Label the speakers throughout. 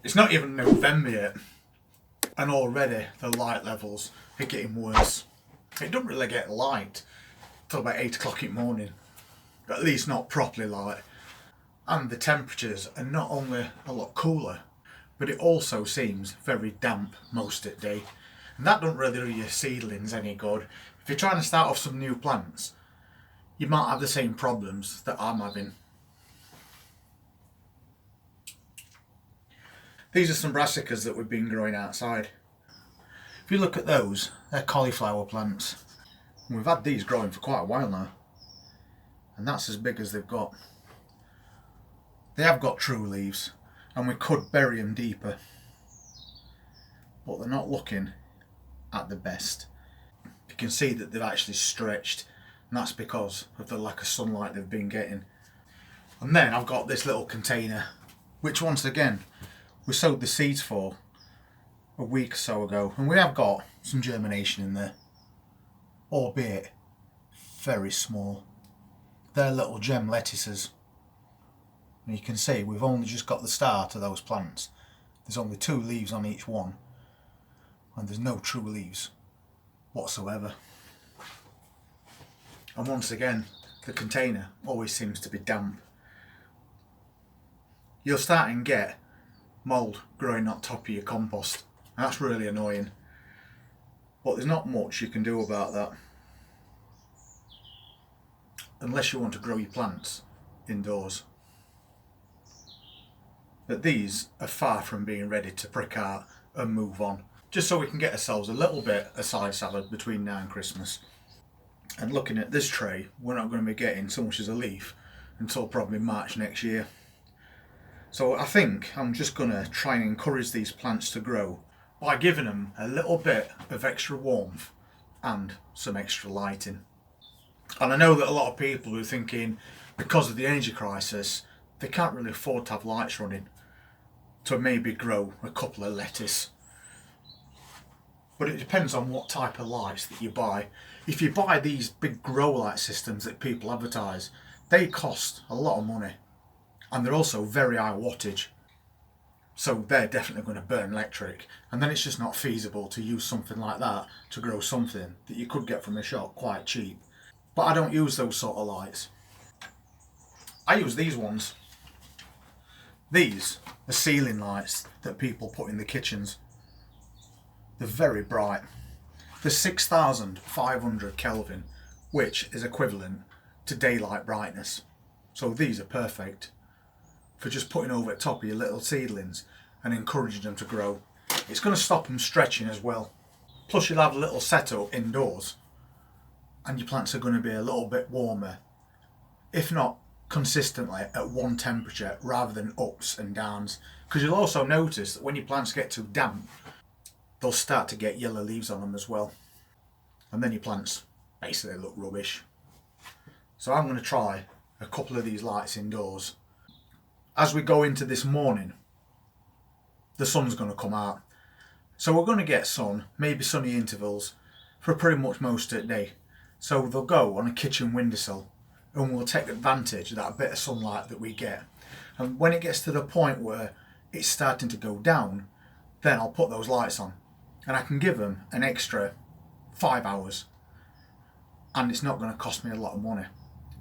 Speaker 1: It's not even November yet, and already the light levels are getting worse. It doesn't really get light till about 8 o'clock in the morning, at least not properly light. And the temperatures are not only a lot cooler, but it also seems very damp most of the day. And that don't really do your seedlings any good. If you're trying to start off some new plants, you might have the same problems that I'm having. These are some brassicas that we've been growing outside. If you look at those, they're cauliflower plants. And we've had these growing for quite a while now. And that's as big as they've got. They have got true leaves, and we could bury them deeper. But they're not looking at the best. You can see that they've actually stretched, and that's because of the lack of sunlight they've been getting. And then I've got this little container, which once again we sowed the seeds for a week or so ago, and we have got some germination in there, albeit very small. They're little gem lettuces, and you can see we've only just got the start of those plants. There's only 2 leaves on each one, and there's no true leaves whatsoever. And once again, the container always seems to be damp. You'll start and get mould growing on top of your compost, and that's really annoying. But there's not much you can do about that, unless you want to grow your plants indoors. But these are far from being ready to prick out and move on, just so we can get ourselves a little bit of side salad between now and Christmas. And looking at this tray, we're not going to be getting so much as a leaf until probably March next year. So I think I'm just going to try and encourage these plants to grow by giving them a little bit of extra warmth and some extra lighting. And I know that a lot of people are thinking, because of the energy crisis, they can't really afford to have lights running to maybe grow a couple of lettuce. But it depends on what type of lights that you buy. If you buy these big grow light systems that people advertise, they cost a lot of money, and they're also very high wattage, so they're definitely going to burn electric, and then it's just not feasible to use something like that to grow something that you could get from a shop quite cheap. But I don't use those sort of lights. I use these ones. These are ceiling lights that people put in the kitchens. They're very bright. They're 6,500 Kelvin, which is equivalent to daylight brightness. So these are perfect for just putting over the top of your little seedlings and encouraging them to grow. It's going to stop them stretching as well. Plus you'll have a little setup indoors, and your plants are going to be a little bit warmer, if not consistently at one temperature rather than ups and downs. Because you'll also notice that when your plants get too damp, they'll start to get yellow leaves on them as well, and then your plants basically look rubbish. So I'm going to try a couple of these lights indoors. As we go into this morning, the sun's going to come out, so we're going to get sun, maybe sunny intervals, for pretty much most of the day. So they'll go on a kitchen windowsill, and we'll take advantage of that bit of sunlight that we get. And when it gets to the point where it's starting to go down, then I'll put those lights on, and I can give them an extra 5 hours, and it's not going to cost me a lot of money,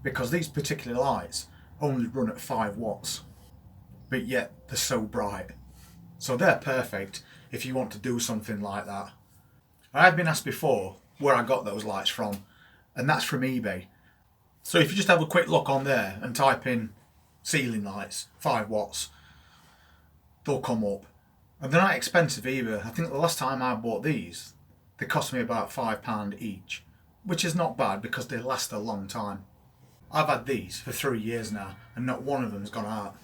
Speaker 1: because these particular lights only run at 5 watts, but yet they're so bright. So they're perfect if you want to do something like that. I've been asked before where I got those lights from, and that's from eBay. So if you just have a quick look on there and type in ceiling lights 5 watts, they'll come up. And they're not expensive either. I think the last time I bought these, they cost me about £5 each, which is not bad because they last a long time. I've had these for 3 years now, and not one of them's gone out.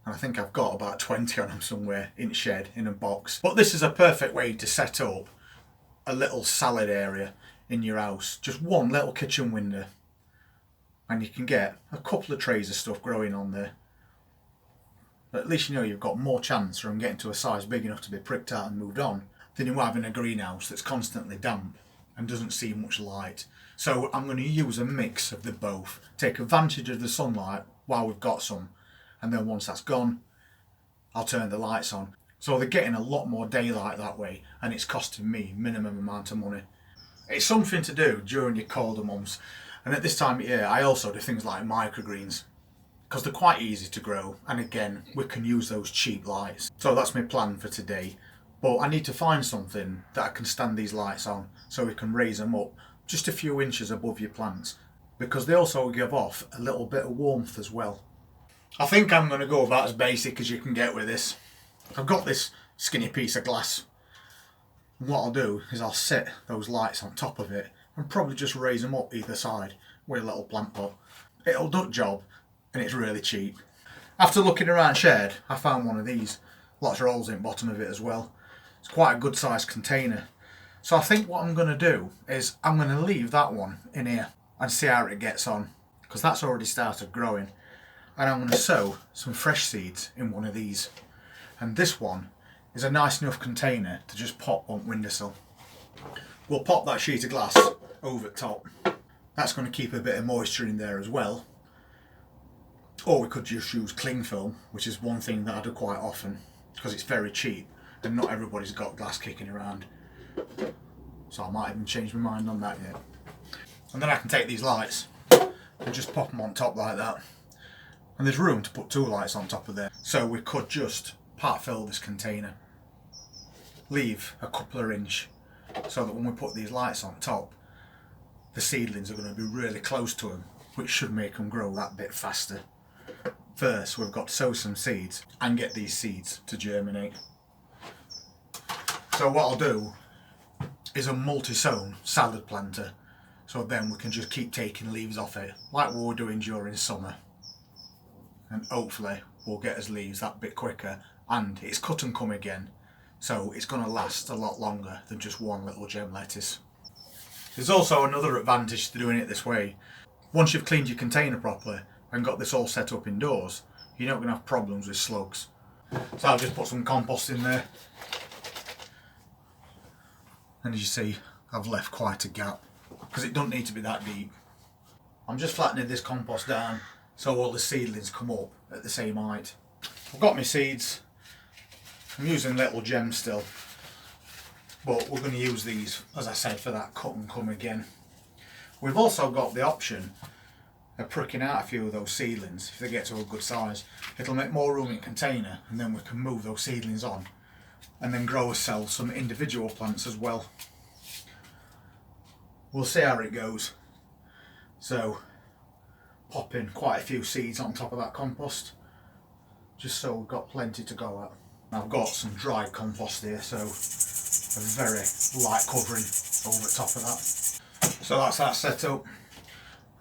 Speaker 1: And I think I've got about 20 on them somewhere in a shed, in a box. But this is a perfect way to set up a little salad area in your house. Just one little kitchen window, and you can get a couple of trays of stuff growing on there. But at least you know you've got more chance from getting to a size big enough to be pricked out and moved on than you have in a greenhouse that's constantly damp and doesn't see much light. So I'm going to use a mix of the both. Take advantage of the sunlight while we've got some, and then once that's gone, I'll turn the lights on. So they're getting a lot more daylight that way, and it's costing me minimum amount of money. It's something to do during your colder months, and at this time of year I also do things like microgreens, because they're quite easy to grow, and again we can use those cheap lights. So that's my plan for today, but I need to find something that I can stand these lights on so we can raise them up just a few inches above your plants, because they also give off a little bit of warmth as well. I think I'm going to go about as basic as you can get with this. I've got this skinny piece of glass, and what I'll do is I'll set those lights on top of it and probably just raise them up either side with a little plant pot. It'll do the job, and it's really cheap. After looking around shed, I found one of these. Lots of holes in the bottom of it as well. It's quite a good sized container. So I think what I'm going to do is I'm going to leave that one in here and see how it gets on, because that's already started growing. And I'm going to sow some fresh seeds in one of these. And this one is a nice enough container to just pop on windowsill. We'll pop that sheet of glass over the top. That's going to keep a bit of moisture in there as well. Or we could just use cling film, which is one thing that I do quite often because it's very cheap and not everybody's got glass kicking around. So I might even change my mind on that yet. And then I can take these lights and just pop them on top like that. And there's room to put 2 lights on top of there. So we could just part fill this container, leave a couple of inch, so that when we put these lights on top, the seedlings are going to be really close to them, which should make them grow that bit faster. First, we've got to sow some seeds and get these seeds to germinate. So what I'll do is a multi-sown salad planter, so then we can just keep taking leaves off it, like we were doing during summer. And hopefully we'll get us leaves that bit quicker, and it's cut and come again, so it's going to last a lot longer than just one little gem lettuce. There's also another advantage to doing it this way. Once you've cleaned your container properly and got this all set up indoors, you're not going to have problems with slugs. So I'll just put some compost in there, and as you see I've left quite a gap because it doesn't need to be that deep. I'm just flattening this compost down so all the seedlings come up at the same height. I've got my seeds. I'm using little gems still, but we're going to use these, as I said, for that cut and come again. We've also got the option of pricking out a few of those seedlings if they get to a good size. It'll make more room in the container, and then we can move those seedlings on and then grow ourselves some individual plants as well. We'll see how it goes. So pop in quite a few seeds on top of that compost, just so we've got plenty to go at. I've got some dried compost here, so a very light covering over the top of that. So that's that set up,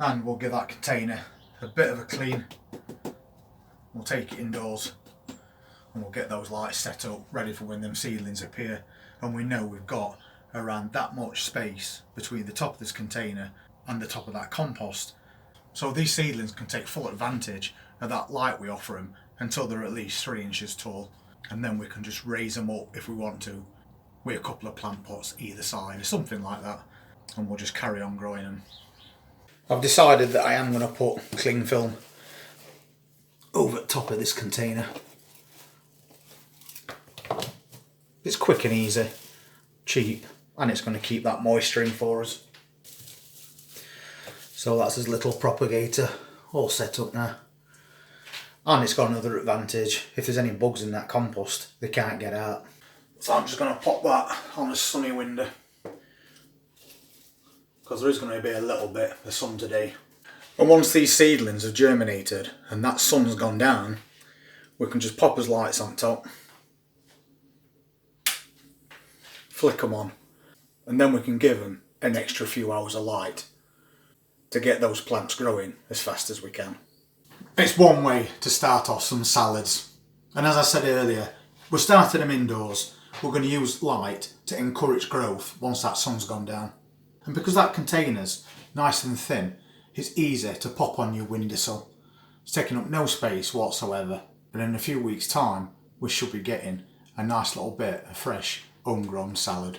Speaker 1: and we'll give that container a bit of a clean. We'll take it indoors and we'll get those lights set up ready for when them seedlings appear. And we know we've got around that much space between the top of this container and the top of that compost, so these seedlings can take full advantage of that light we offer them until they're at least 3 inches tall, and then we can just raise them up if we want to with a couple of plant pots either side or something like that, and we'll just carry on growing them. I've decided that I am going to put cling film over the top of this container. It's quick and easy, cheap, and it's going to keep that moisture in for us. So that's his little propagator all set up now. And it's got another advantage: if there's any bugs in that compost, they can't get out. So I'm just going to pop that on a sunny window, because there is going to be a little bit of sun today. And once these seedlings have germinated and that sun's gone down, we can just pop his lights on top, flick them on, and then we can give them an extra few hours of light to get those plants growing as fast as we can. It's one way to start off some salads, and as I said earlier, we're starting them indoors. We're going to use light to encourage growth once that sun's gone down, and because that container's nice and thin, it's easy to pop on your windowsill. It's taking up no space whatsoever, and in a few weeks time we should be getting a nice little bit of fresh homegrown salad.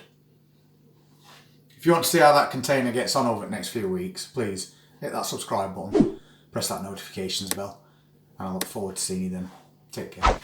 Speaker 1: If you want to see how that container gets on over the next few weeks, please hit that subscribe button, press that notifications bell, and I look forward to seeing you then. Take care.